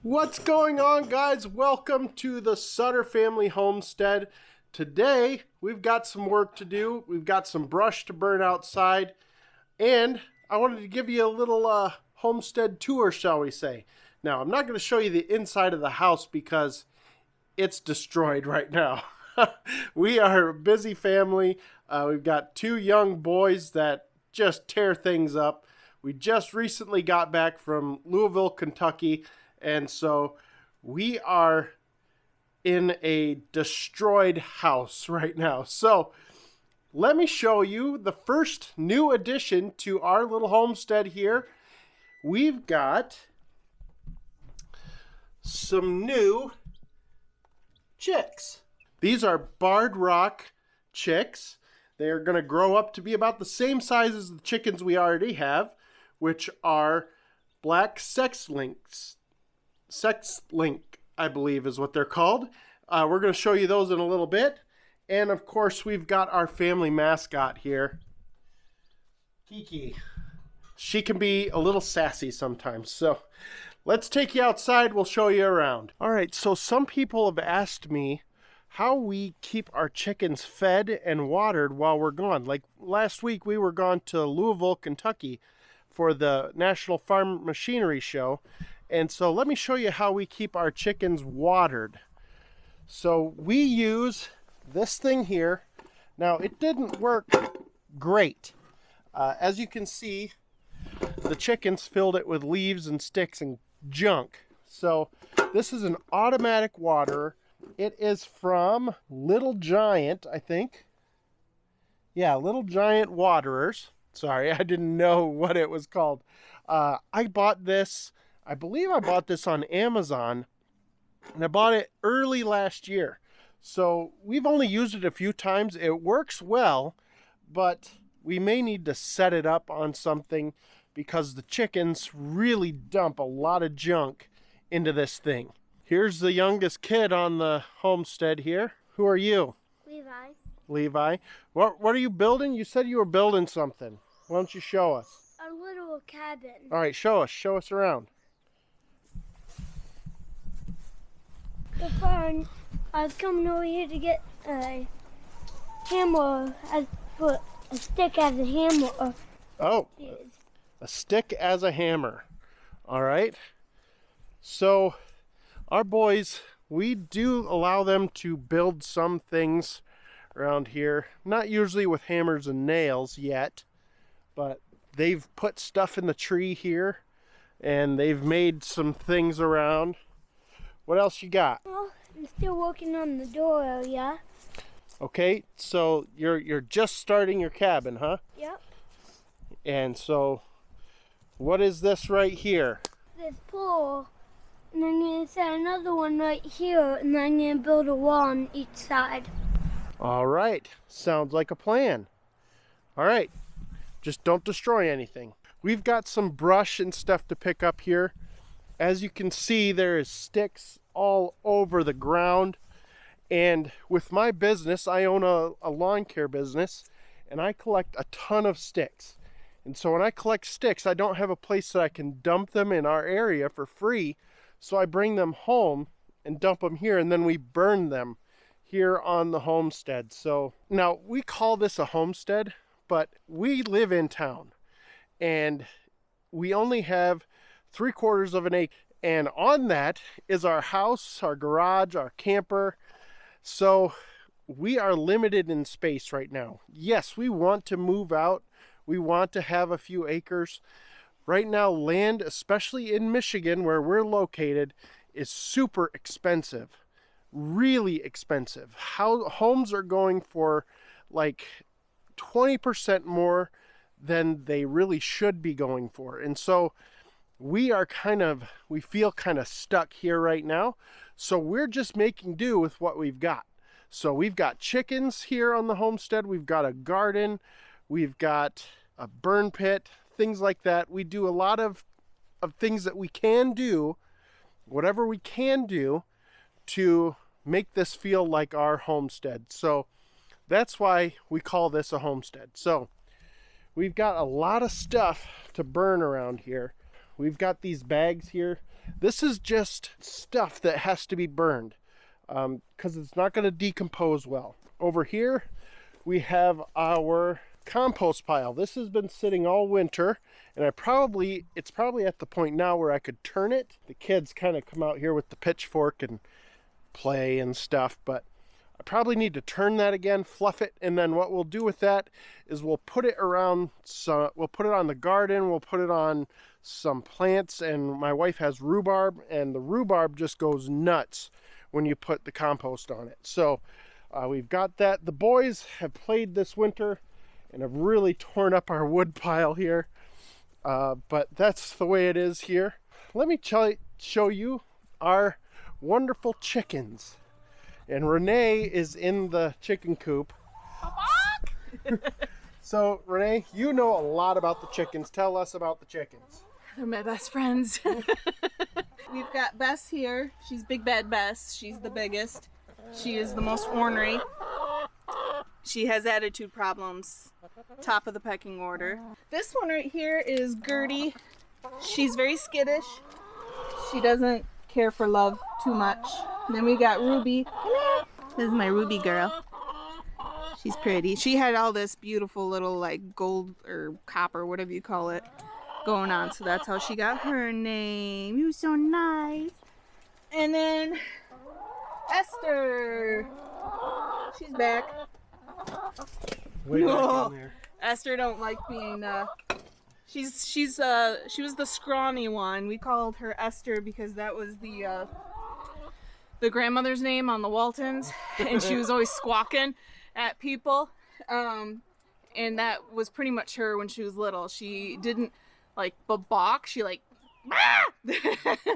What's going on, guys? Welcome to the Sutter family homestead. Today we've got some work to do. We've got some brush to burn outside, and I wanted to give you a little homestead tour, shall we say. Now, I'm not going to show you the inside of the house because it's destroyed right now. We are a busy family. We've got two young boys that just tear things up. We just recently got back from Louisville, Kentucky, and so we are in a destroyed house right now. So let me show you the first new addition to our little homestead here. We've got some new chicks. These are barred rock chicks. They're going to grow up to be about the same size as the chickens we already have, which are black sex links. Sex link, I believe, is what they're called. We're going to show you those in a little bit. And of course, we've got our family mascot here, Kiki. She can be a little sassy sometimes. So let's take you outside. We'll show you around. All right, so some people have asked me how we keep our chickens fed and watered while we're gone. Like last week, we were gone to Louisville, Kentucky for the National Farm Machinery Show. And so let me show you how we keep our chickens watered. So we use this thing here. Now, it didn't work great. As you can see, the chickens filled it with leaves and sticks and junk. So this is an automatic waterer. It is from Little Giant, I think. Yeah, Little Giant Waterers. Sorry, I didn't know what it was called. I bought this, I believe I bought this on Amazon, and I bought it early last year. So we've only used it a few times. It works well, but we may need to set it up on something because the chickens really dump a lot of junk into this thing. Here's the youngest kid on the homestead here. Who are you? Levi. Levi. What are you building? You said you were building something. Why don't you show us? A little cabin. All right, show us. Show us around. The farm, I was coming over here to get a hammer, put a stick as a hammer. Oh, a stick as a hammer. All right. So our boys, we do allow them to build some things around here. Not usually with hammers and nails yet, but they've put stuff in the tree here and they've made some things around. What else you got? Well, I'm still working on the door area. Okay, so you're just starting your cabin, huh? Yep. And so what is this right here? This pole, and I'm going to set another one right here, and then I'm going to build a wall on each side. All right, sounds like a plan. All right, just don't destroy anything. We've got some brush and stuff to pick up here. As you can see, there is sticks all over the ground. And with my business, I own a lawn care business, and I collect a ton of sticks. And so when I collect sticks, I don't have a place that I can dump them in our area for free. So I bring them home and dump them here, and then we burn them here on the homestead. So now we call this a homestead, but we live in town, and we only have 3/4 of an acre, and on that is our house, our garage, our camper. So we are limited in space right now. Yes, we want to move out. We want to have a few acres. Right now, land, especially in Michigan where we're located, is super expensive. Really expensive. Homes are going for like 20% more than they really should be going for. And so we feel kind of stuck here right now. So we're just making do with what we've got. So we've got chickens here on the homestead. We've got a garden. We've got a burn pit, things like that. We do a lot of things that we can do, whatever we can do to make this feel like our homestead. So that's why we call this a homestead. So we've got a lot of stuff to burn around here. We've got these bags here This is just stuff that has to be burned because it's not going to decompose well. Over here, we have our compost pile. This has been sitting all winter, and it's probably at the point now where I could turn it. The kids kind of come out here with the pitchfork and play and stuff, but I probably need to turn that again, fluff it, and then what we'll do with that is we'll put it around, so we'll put it on the garden, we'll put it on some plants, and my wife has rhubarb, and the rhubarb just goes nuts when you put the compost on it. So we've got that. The boys have played this winter and have really torn up our wood pile here, but that's the way it is here. Let me show you our wonderful chickens. And Renee is in the chicken coop. So Renee, you know a lot about the chickens. Tell us about the chickens. They're my best friends. We've got Bess here. She's Big Bad Bess. She's the biggest. She is the most ornery. She has attitude problems. Top of the pecking order. This one right here is Gertie. She's very skittish. She doesn't care for love too much. Then we got Ruby. Come here. This is my Ruby girl. She's pretty. She had all this beautiful little like gold or copper, whatever you call it, going on. So that's how she got her name. You so nice. And then Esther. She's back. Way back down there. Esther don't like being she was the scrawny one. We called her Esther because that was the grandmother's name on the Waltons, and she was always squawking at people, and that was pretty much her when she was little. She didn't like balk, she like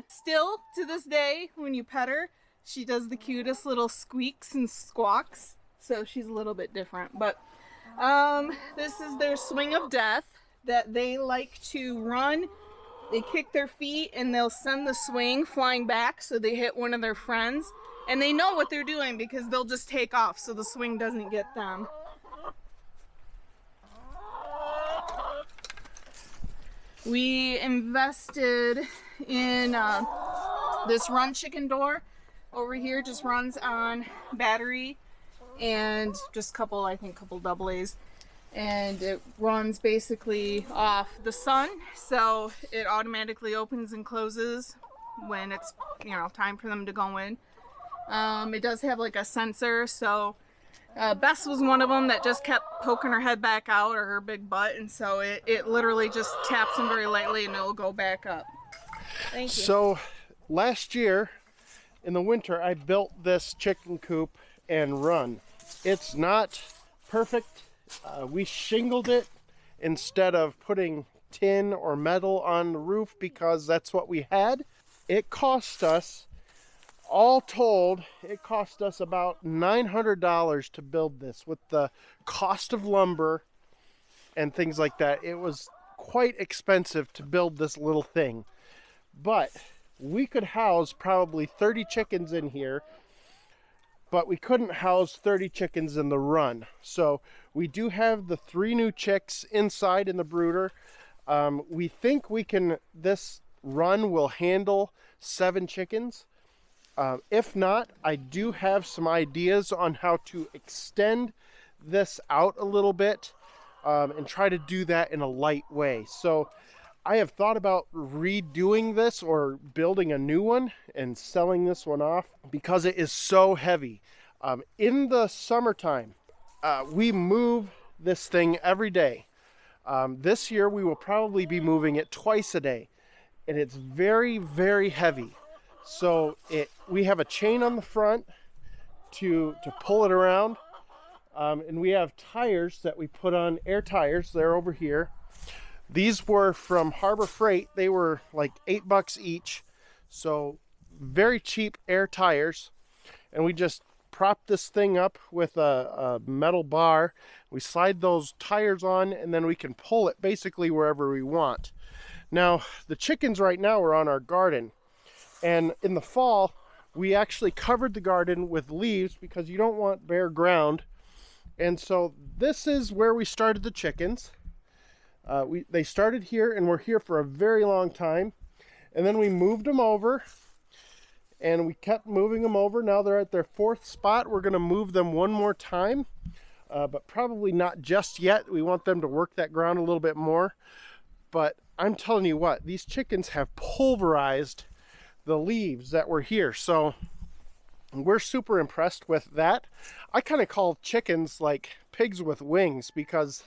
still to this day when you pet her, she does the cutest little squeaks and squawks, so she's a little bit different. But this is their swing of death that they like to run. They kick their feet and they'll send the swing flying back so they hit one of their friends. And they know what they're doing because they'll just take off so the swing doesn't get them. We invested in this run chicken door over here. Just runs on battery and just couple double A's. And it runs basically off the sun, so it automatically opens and closes when it's, you know, time for them to go in. It does have like a sensor, so Bess was one of them that just kept poking her head back out, or her big butt, and so it literally just taps them very lightly and it'll go back up. Thank you. So last year in the winter I built this chicken coop and run. It's not perfect. We shingled it instead of putting tin or metal on the roof because that's what we had. It cost us, all told, it cost us about $900 to build this with the cost of lumber and things like that. It was quite expensive to build this little thing, but we could house probably 30 chickens in here, but we couldn't house 30 chickens in the run. So we do have the 3 new chicks inside in the brooder. We think this run will handle 7 chickens. If not, I do have some ideas on how to extend this out a little bit and try to do that in a light way. So I have thought about redoing this or building a new one and selling this one off because it is so heavy. In the summertime, we move this thing every day. This year we will probably be moving it twice a day, and it's very, very heavy. So we have a chain on the front to pull it around, and we have tires that we put on, air tires. They're over here. These were from Harbor Freight. They were like $8 each, so very cheap air tires. And we just prop this thing up with a metal bar. We slide those tires on, and then we can pull it basically wherever we want. Now, the chickens right now are on our garden, and in the fall, we actually covered the garden with leaves because you don't want bare ground. And so this is where we started the chickens. They started here and were here for a very long time. And then we moved them over, and we kept moving them over. Now they're at their 4th spot. We're going to move them one more time, but probably not just yet. We want them to work that ground a little bit more. But I'm telling you what, these chickens have pulverized the leaves that were here. So we're super impressed with that. I kind of call chickens like pigs with wings, because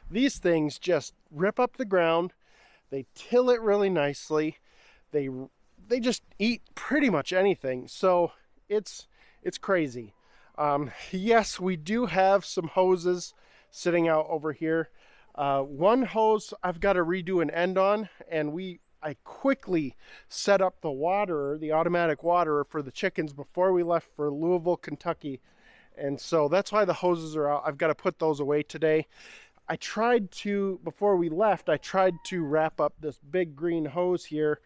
these things just rip up the ground. They till it really nicely. They just eat pretty much anything. So it's crazy. Yes, we do have some hoses sitting out over here. One hose I've got to redo an end on, and I quickly set up the waterer, the automatic waterer for the chickens before we left for Louisville, Kentucky. And so that's why the hoses are out. I've got to put those away today. Before we left, I tried to wrap up this big green hose here.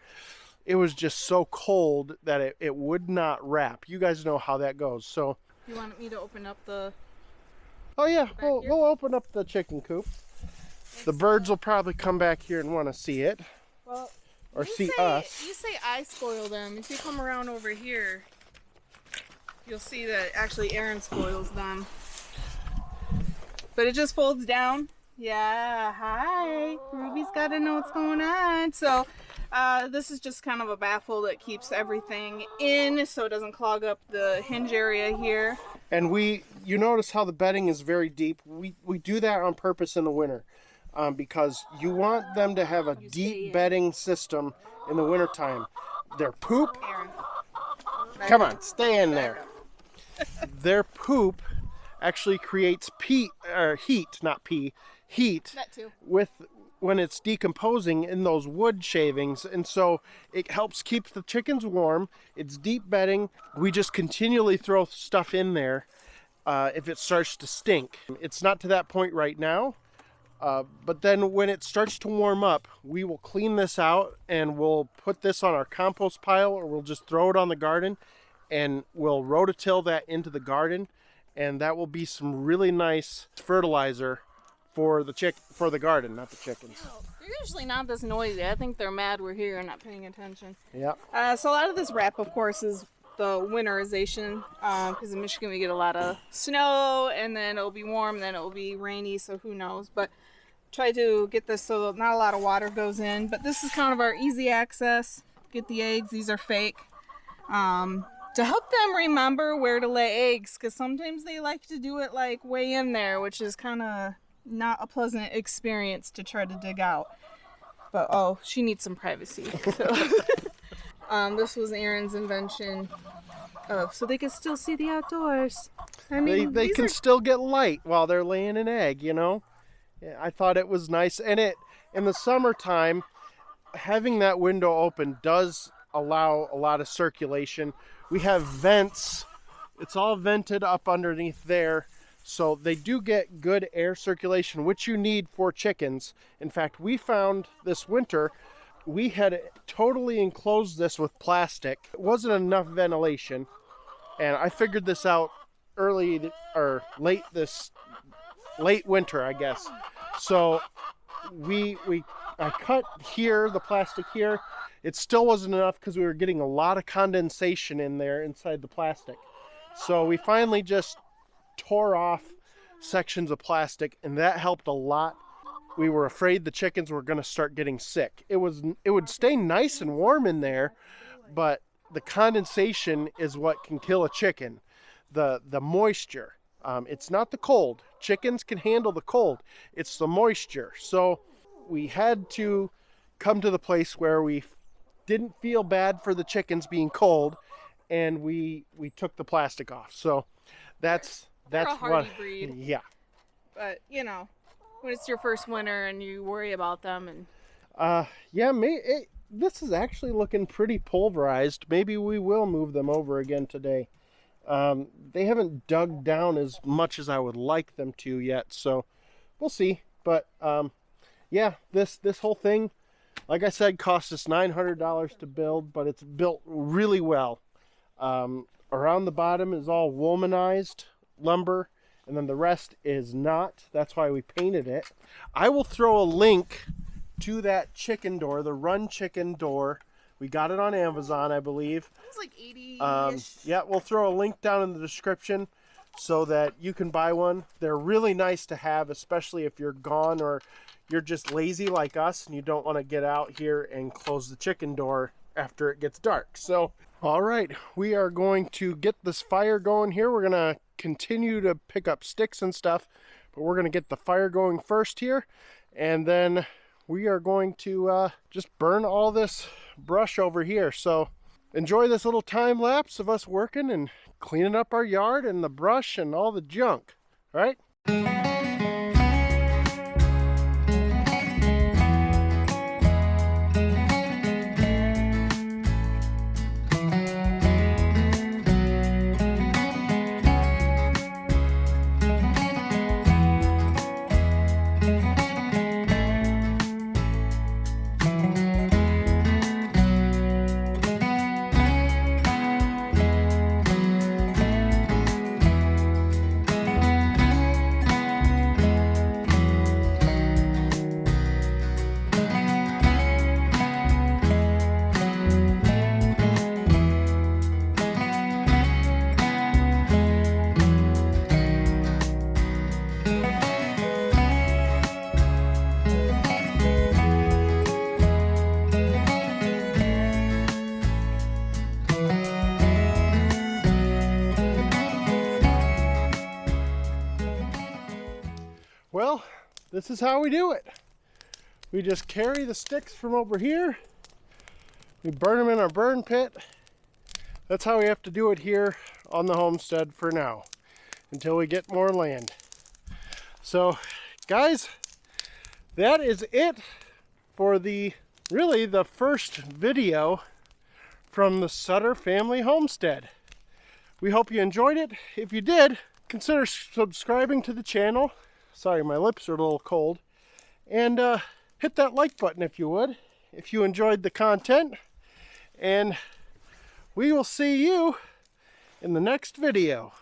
It was just so cold that it would not wrap. You guys know how that goes. So You want me to open up the... Oh yeah, we'll open up the chicken coop. The birds will probably come back here and want to see it. Well, or see us. You say I spoil them. If you come around over here, you'll see that actually Aaron spoils them. But it just folds down. Yeah, hi. Ruby's got to know what's going on. So this is just kind of a baffle that keeps everything in so it doesn't clog up the hinge area here. And you notice how the bedding is very deep. We do that on purpose in the winter. Because you want them to have a deep bedding system in the wintertime. Their poop, come on, stay in there. Their poop actually creates heat, not pee, heat That too. when it's decomposing in those wood shavings. And so it helps keep the chickens warm. It's deep bedding. We just continually throw stuff in there if it starts to stink. It's not to that point right now. But then when it starts to warm up, we will clean this out and we'll put this on our compost pile, or we'll just throw it on the garden, and we'll rototill that into the garden, and that will be some really nice fertilizer for the garden, not the chickens. They're usually not this noisy. I think they're mad we're here and not paying attention. Yeah. So a lot of this wrap, of course, is the winterization, because in Michigan we get a lot of snow, and then it'll be warm, then it'll be rainy, so who knows. But try to get this so not a lot of water goes in. But this is kind of our easy access. Get the eggs. These are fake. To help them remember where to lay eggs, because sometimes they like to do it like way in there, which is kind of not a pleasant experience to try to dig out. But oh, she needs some privacy. So. This was Aaron's invention so they can still see the outdoors. I mean, they can still get light while they're laying an egg, you know. Yeah, I thought it was nice, and in the summertime, having that window open does allow a lot of circulation. We have vents. It's all vented up underneath there, so they do get good air circulation, which you need for chickens. In fact, we found this winter, we had totally enclosed this with plastic. It wasn't enough ventilation, and I figured this out late winter, I guess. So I cut here, the plastic here. It still wasn't enough because we were getting a lot of condensation in there inside the plastic. So we finally just tore off sections of plastic, and that helped a lot. We were afraid the chickens were going to start getting sick. It would stay nice and warm in there, but the condensation is what can kill a chicken. The moisture. It's not the cold. Chickens can handle the cold. It's the moisture. So we had to come to the place where we didn't feel bad for the chickens being cold, and we took the plastic off. So that's They're a hardy what. breed. Yeah. But you know, when it's your first winter and you worry about them, and this is actually looking pretty pulverized. Maybe we will move them over again today. They haven't dug down as much as I would like them to yet, so we'll see. But yeah, this whole thing, like I said, cost us $900 to build, but it's built really well. Around the bottom is all womanized lumber, and then the rest is not. That's why we painted it. I will throw a link to that chicken door, the run chicken door We got it on Amazon, I believe. It was like 80-ish. Yeah, we'll throw a link down in the description so that you can buy one. They're really nice to have, especially if you're gone or you're just lazy like us and you don't want to get out here and close the chicken door after it gets dark. So, all right, we are going to get this fire going here. We're going to continue to pick up sticks and stuff, but we're going to get the fire going first here, and then we are going to just burn all this brush over here. So enjoy this little time lapse of us working and cleaning up our yard and the brush and all the junk. All right? Well, this is how we do it. We just carry the sticks from over here. We burn them in our burn pit. That's how we have to do it here on the homestead for now, until we get more land. So, guys, that is it for really the first video from the Sutter family homestead. We hope you enjoyed it. If you did, consider subscribing to the channel. Sorry, my lips are a little cold. And hit that like button if you would, if you enjoyed the content. And we will see you in the next video.